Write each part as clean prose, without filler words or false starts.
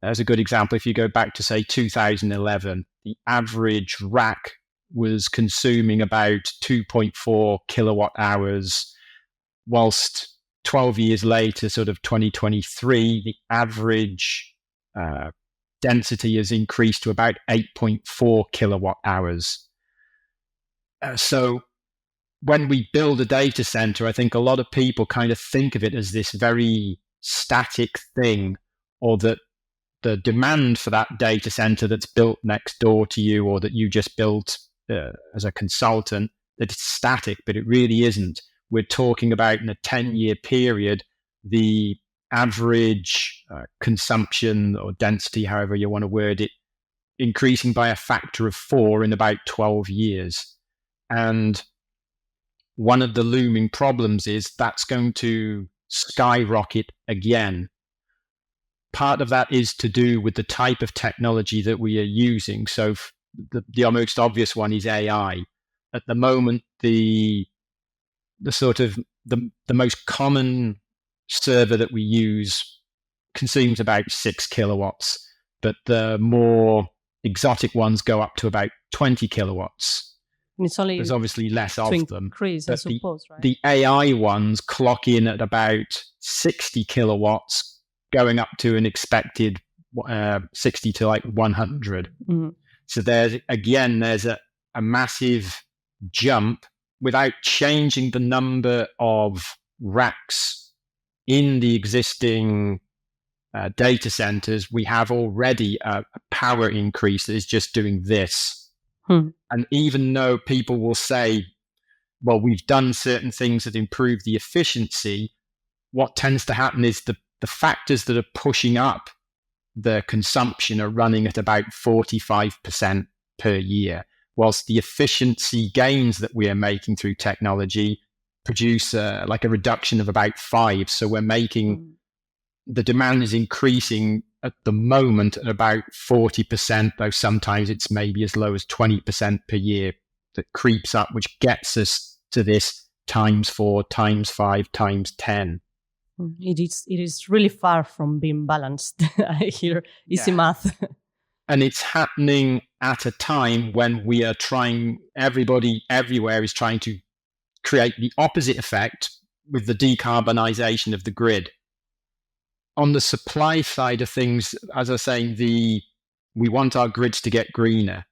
as a good example, if you go back to, say, 2011, the average rack was consuming about 2.4 kilowatt hours, whilst 12 years later, sort of 2023, the average density has increased to about 8.4 kilowatt hours. So when we build a data center, I think a lot of people kind of think of it as this very static thing, or that the demand for that data center that's built next door to you, or that you just built as a consultant, that it's static, but it really isn't. We're talking about, in a 10-year period, the average consumption or density, however you want to word it, increasing by a factor of 4 in about 12 years. And one of the looming problems is that's going to skyrocket again. Part of that is to do with the type of technology that we are using. So the most obvious one is AI. At the moment, the sort of the most common server that we use consumes about 6 kilowatts, but the more exotic ones go up to about 20 kilowatts. And it's only There's obviously less of them. Increase, I suppose, right? The AI ones clock in at about 60 kilowatts, going up to an expected 60 to like 100. Mm-hmm. So there's a massive jump without changing the number of racks in the existing data centers. We have already a power increase that is just doing this. And even though people will say, well, we've done certain things that improve the efficiency, what tends to happen is the factors that are pushing up the consumption are running at about 45% per year, whilst the efficiency gains that we are making through technology produce like a reduction of about 5. So we're making, the demand is increasing at the moment at about 40%, though sometimes it's maybe as low as 20% per year that creeps up, which gets us to this times 4, times 5, times 10. It is really far from being balanced. I hear easy math. And it's happening at a time when we are trying, everybody everywhere is trying to create the opposite effect with the decarbonization of the grid. On the supply side of things, as I was saying, we want our grids to get greener.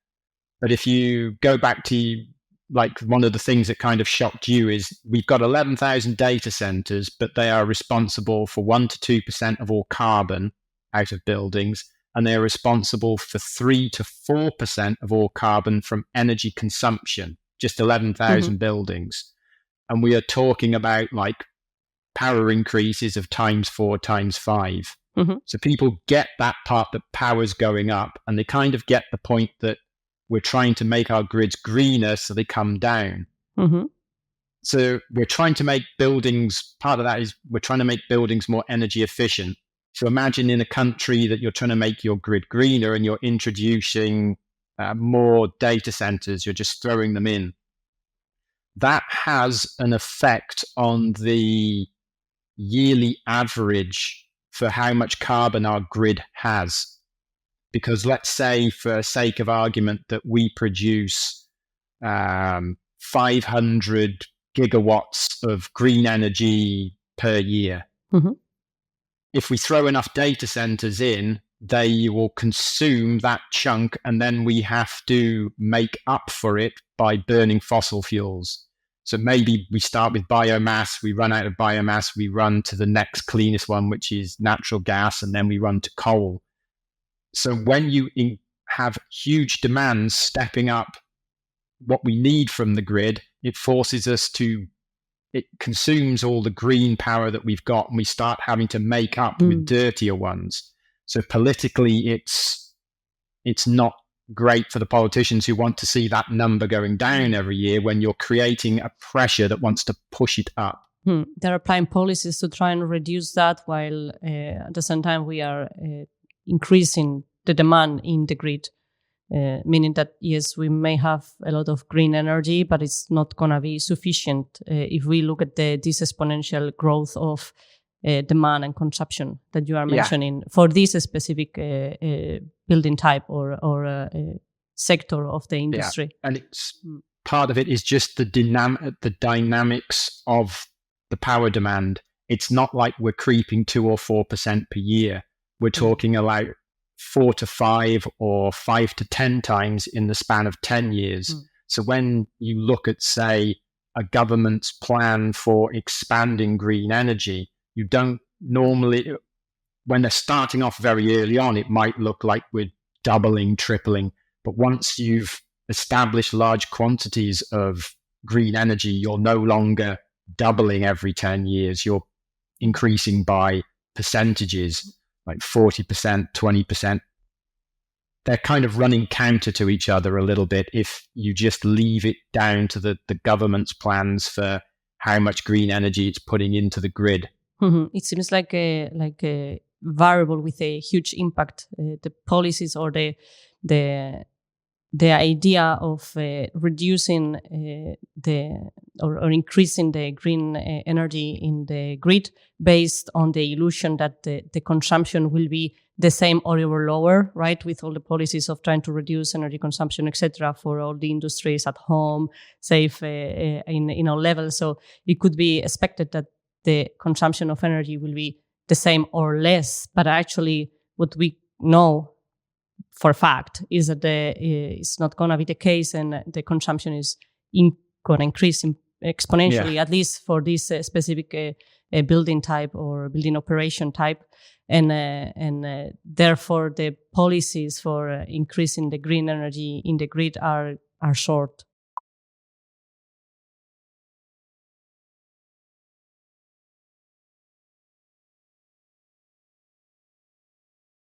But if you go back to, like, one of the things that kind of shocked you is we've got 11,000 data centers, but they are responsible for 1 to 2% of all carbon out of buildings, and they are responsible for 3 to 4% of all carbon from energy consumption, just 11,000 buildings. And we are talking about like power increases of times 4, times 5. So people get that part, that power's going up, and they kind of get the point that we're trying to make our grids greener so they come down. So we're trying to make buildings, part of that is we're trying to make buildings more energy efficient. So imagine in a country that you're trying to make your grid greener and you're introducing more data centers, you're just throwing them in. That has an effect on the yearly average for how much carbon our grid has. Because let's say, for sake of argument, that we produce 500 gigawatts of green energy per year. If we throw enough data centers in, they will consume that chunk, and then we have to make up for it by burning fossil fuels. So maybe we start with biomass, we run out of biomass, we run to the next cleanest one, which is natural gas, and then we run to coal. So when you have huge demands stepping up what we need from the grid, it forces us to, it consumes all the green power that we've got, and we start having to make up with dirtier ones. So politically, it's not great for the politicians who want to see that number going down every year when you're creating a pressure that wants to push it up. There are applying policies to try and reduce that, while at the same time we are increasing the demand in the grid, meaning that, yes, we may have a lot of green energy, but it's not going to be sufficient if we look at this exponential growth of demand and consumption that you are mentioning for this specific building type or sector of the industry. Yeah. And it's part of it is just the dynamics of the power demand. It's not like we're creeping 2 or 4% per year. We're talking about 4 to 5 or 5 to 10 times in the span of 10 years. So when you look at, say, a government's plan for expanding green energy, you don't normally, when they're starting off very early on, it might look like we're doubling, tripling. But once you've established large quantities of green energy, you're no longer doubling every 10 years. You're increasing by percentages, like 40%, 20%. They're kind of running counter to each other a little bit if you just leave it down to the government's plans for how much green energy it's putting into the grid. It seems like a variable with a huge impact. The policies or the idea of reducing or increasing the green energy in the grid based on the illusion that the consumption will be the same or even lower, right? With all the policies of trying to reduce energy consumption, etc., for all the industries at home, safe in all levels. So it could be expected that the consumption of energy will be the same or less. But actually, what we know for a fact is that it's not going to be the case, and the consumption is going to increase exponentially, at least for this specific building type or building operation type. And therefore, the policies for increasing the green energy in the grid are short